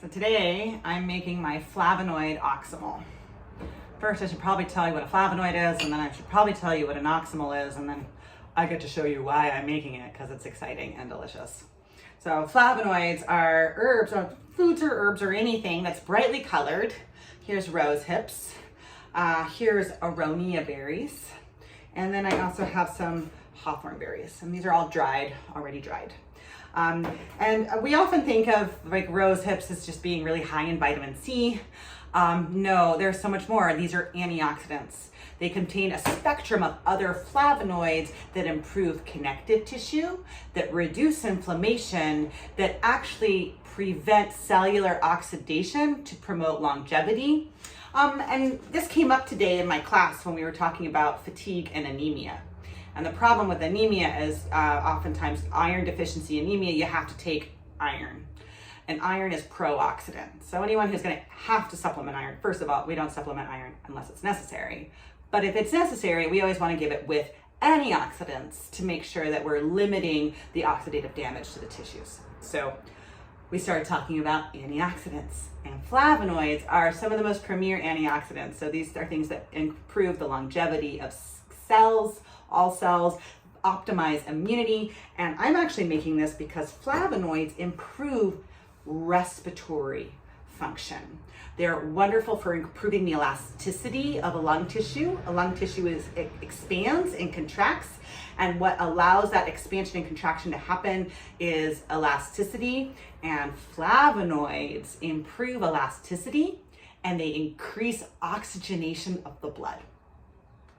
So today I'm making my Flavonoid Oxymel. First I should probably tell you what a flavonoid is, and then I should probably tell you what an oxymel is, and then I get to show you why I'm making it because it's exciting and delicious. So flavonoids are herbs, or foods or herbs or anything that's brightly colored. Here's rose hips. Here's aronia berries. And then I also have some hawthorn berries, and these are all dried, already dried. And we often think of like rose hips as just being really high in vitamin C. No, there's so much more. These are antioxidants. They contain a spectrum of other flavonoids that improve connective tissue, that reduce inflammation, that actually prevent cellular oxidation to promote longevity. And this came up today in my class when we were talking about fatigue and anemia. And the problem with anemia is oftentimes iron deficiency anemia, you have to take iron. And iron is pro-oxidant. So anyone who's gonna have to supplement iron, first of all, we don't supplement iron unless it's necessary. But if it's necessary, we always wanna give it with antioxidants to make sure that we're limiting the oxidative damage to the tissues. So we started talking about antioxidants, and flavonoids are some of the most premier antioxidants. So these are things that improve the longevity of cells, all cells, optimize immunity. And I'm actually making this because flavonoids improve respiratory function. They're wonderful for improving the elasticity of a lung tissue. A lung tissue expands and contracts, and what allows that expansion and contraction to happen is elasticity, and flavonoids improve elasticity and they increase oxygenation of the blood.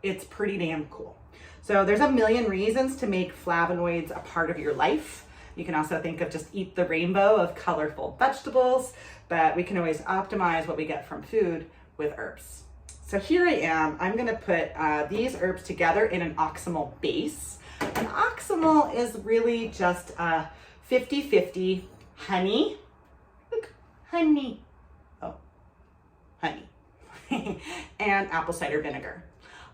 It's pretty damn cool. So there's a million reasons to make flavonoids a part of your life. You can also think of just eat the rainbow of colorful vegetables, but we can always optimize what we get from food with herbs. So here I am. I'm gonna put these herbs together in an oxymel base. An oxymel is really just 50-50 honey. Look, honey. Oh, honey. And apple cider vinegar.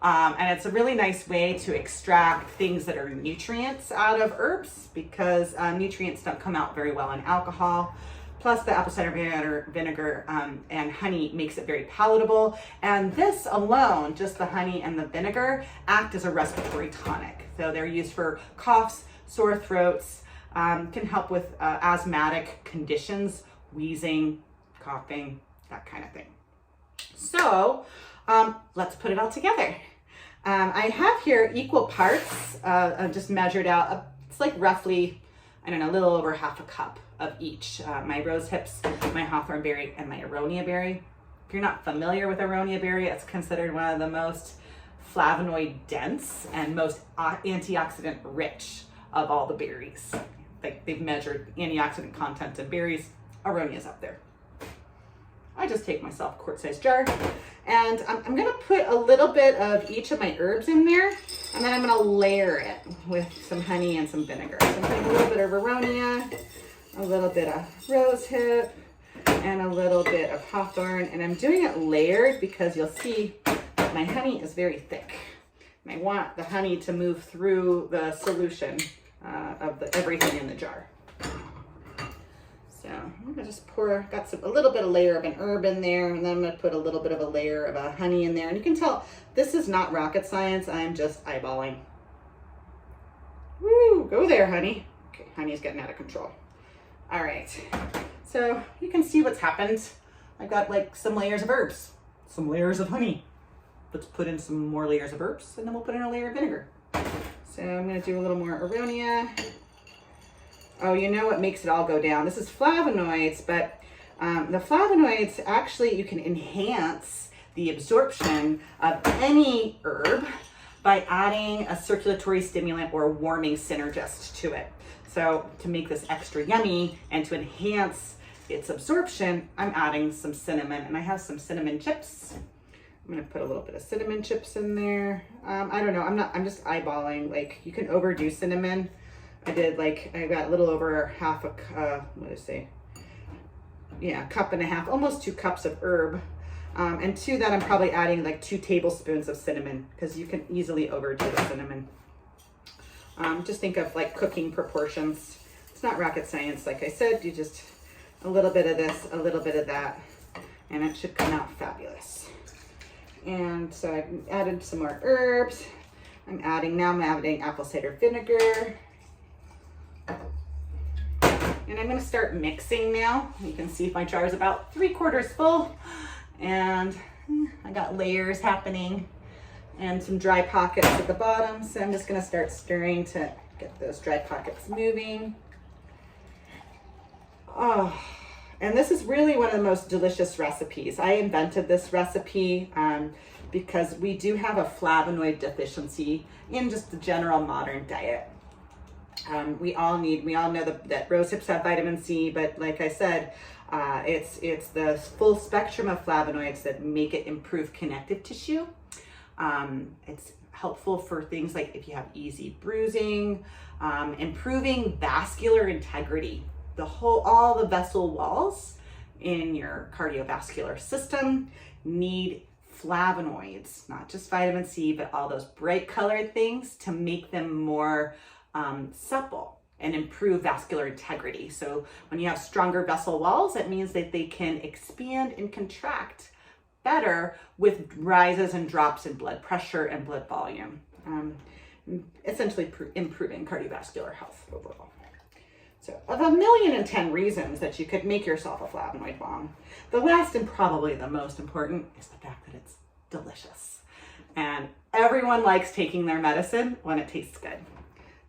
And it's a really nice way to extract things that are nutrients out of herbs, because nutrients don't come out very well in alcohol. Plus the apple cider vinegar and honey makes it very palatable. And this alone, just the honey and the vinegar, act as a respiratory tonic. So they're used for coughs, sore throats, can help with asthmatic conditions, wheezing, coughing, that kind of thing. So let's put it all together. I have here equal parts, I've just measured out, it's like roughly, I don't know, a little over half a cup of each. My rose hips, my hawthorn berry, and my aronia berry. If you're not familiar with aronia berry, it's considered one of the most flavonoid dense and most antioxidant rich of all the berries. Like they've measured antioxidant content in berries, aronia's up there. I just take myself a quart-sized jar, and I'm gonna put a little bit of each of my herbs in there, and then I'm gonna layer it with some honey and some vinegar. So I'm putting a little bit of aronia, a little bit of rose hip, and a little bit of hawthorn, and I'm doing it layered because you'll see my honey is very thick. And I want the honey to move through the solution of everything in the jar. So I'm gonna just pour, got a little bit of layer of an herb in there, and then I'm gonna put a little bit of a layer of a honey in there. And you can tell this is not rocket science, I'm just eyeballing. Woo, go there, honey. Okay, honey's getting out of control. All right, so you can see what's happened. I've got like some layers of herbs, some layers of honey. Let's put in some more layers of herbs, and then we'll put in a layer of vinegar. So I'm gonna do a little more aronia. Oh, you know what makes it all go down? This is flavonoids, but the flavonoids actually, you can enhance the absorption of any herb by adding a circulatory stimulant or warming synergist to it. So to make this extra yummy and to enhance its absorption, I'm adding some cinnamon, and I have some cinnamon chips. I'm gonna put a little bit of cinnamon chips in there. I don't know, I'm just eyeballing. Like, you can overdo cinnamon. I got a little over half a, what did I say? Yeah, cup and a half, almost 2 cups of herb. And to that, I'm probably adding like 2 tablespoons of cinnamon, because you can easily overdo the cinnamon. Just think of like cooking proportions. It's not rocket science. Like I said, you just a little bit of this, a little bit of that, and it should come out fabulous. And so I've added some more herbs. I'm adding apple cider vinegar. And I'm gonna start mixing now. You can see my jar is about 3/4 full, and I got layers happening and some dry pockets at the bottom. So I'm just gonna start stirring to get those dry pockets moving. Oh, and this is really one of the most delicious recipes. I invented this recipe because we do have a flavonoid deficiency in just the general modern diet. We all know that rose hips have vitamin C, but like I said, it's the full spectrum of flavonoids that make it improve connective tissue. It's helpful for things like if you have easy bruising, improving vascular integrity. All the vessel walls in your cardiovascular system need flavonoids, not just vitamin C, but all those bright colored things to make them more supple and improve vascular integrity. So when you have stronger vessel walls, that means that they can expand and contract better with rises and drops in blood pressure and blood volume, essentially improving cardiovascular health overall. So of 1,000,010 reasons that you could make yourself a flavonoid bomb, the last and probably the most important is the fact that it's delicious. And everyone likes taking their medicine when it tastes good.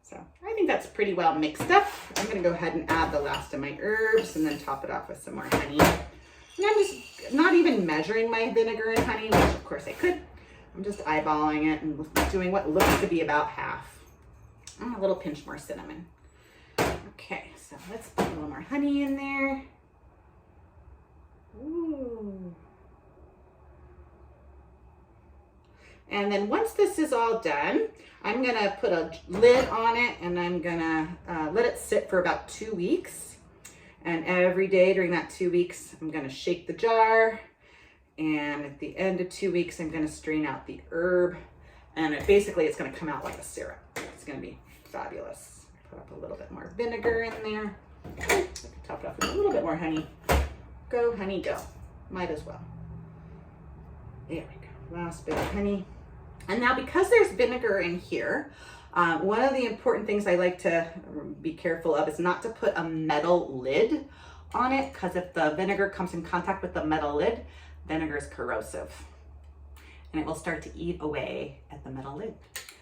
So I think that's pretty well mixed up. I'm gonna go ahead and add the last of my herbs and then top it off with some more honey. And I'm just not even measuring my vinegar and honey, which of course I could. I'm just eyeballing it and doing what looks to be about half. And a little pinch more cinnamon. Okay, so let's put a little more honey in there. Ooh. And then once this is all done, I'm gonna put a lid on it and I'm gonna let it sit for about 2 weeks. And every day during that 2 weeks, I'm gonna shake the jar. And at the end of 2 weeks, I'm gonna strain out the herb. And it's gonna come out like a syrup. It's gonna be fabulous. Put up a little bit more vinegar in there. Top it off with a little bit more honey. Go, honey, go. Might as well. There we go. Last bit of honey. And now because there's vinegar in here, one of the important things I like to be careful of is not to put a metal lid on it, because if the vinegar comes in contact with the metal lid, vinegar is corrosive and it will start to eat away at the metal lid.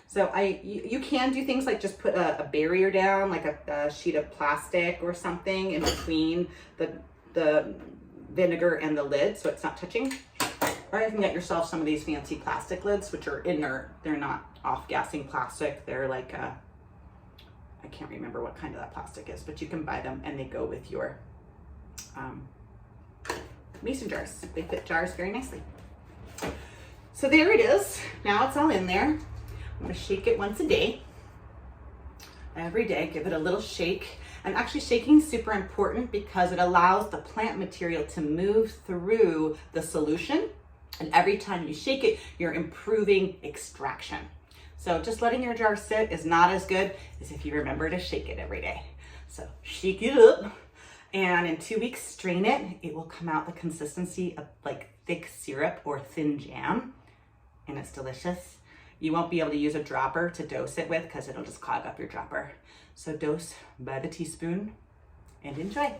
So you can do things like just put a barrier down, like a sheet of plastic or something in between the vinegar and the lid so it's not touching. Or you can get yourself some of these fancy plastic lids, which are inert. They're not off-gassing plastic. They're like, I can't remember what kind of that plastic is, but you can buy them and they go with your mason jars. They fit jars very nicely. So there it is. Now it's all in there. I'm gonna shake it once a day. Every day, give it a little shake. And actually shaking is super important because it allows the plant material to move through the solution. And every time you shake it, you're improving extraction. So just letting your jar sit is not as good as if you remember to shake it every day. So shake it up, and in 2 weeks, strain it. It will come out the consistency of like thick syrup or thin jam, and it's delicious. You won't be able to use a dropper to dose it with because it'll just clog up your dropper. So dose by the teaspoon and enjoy.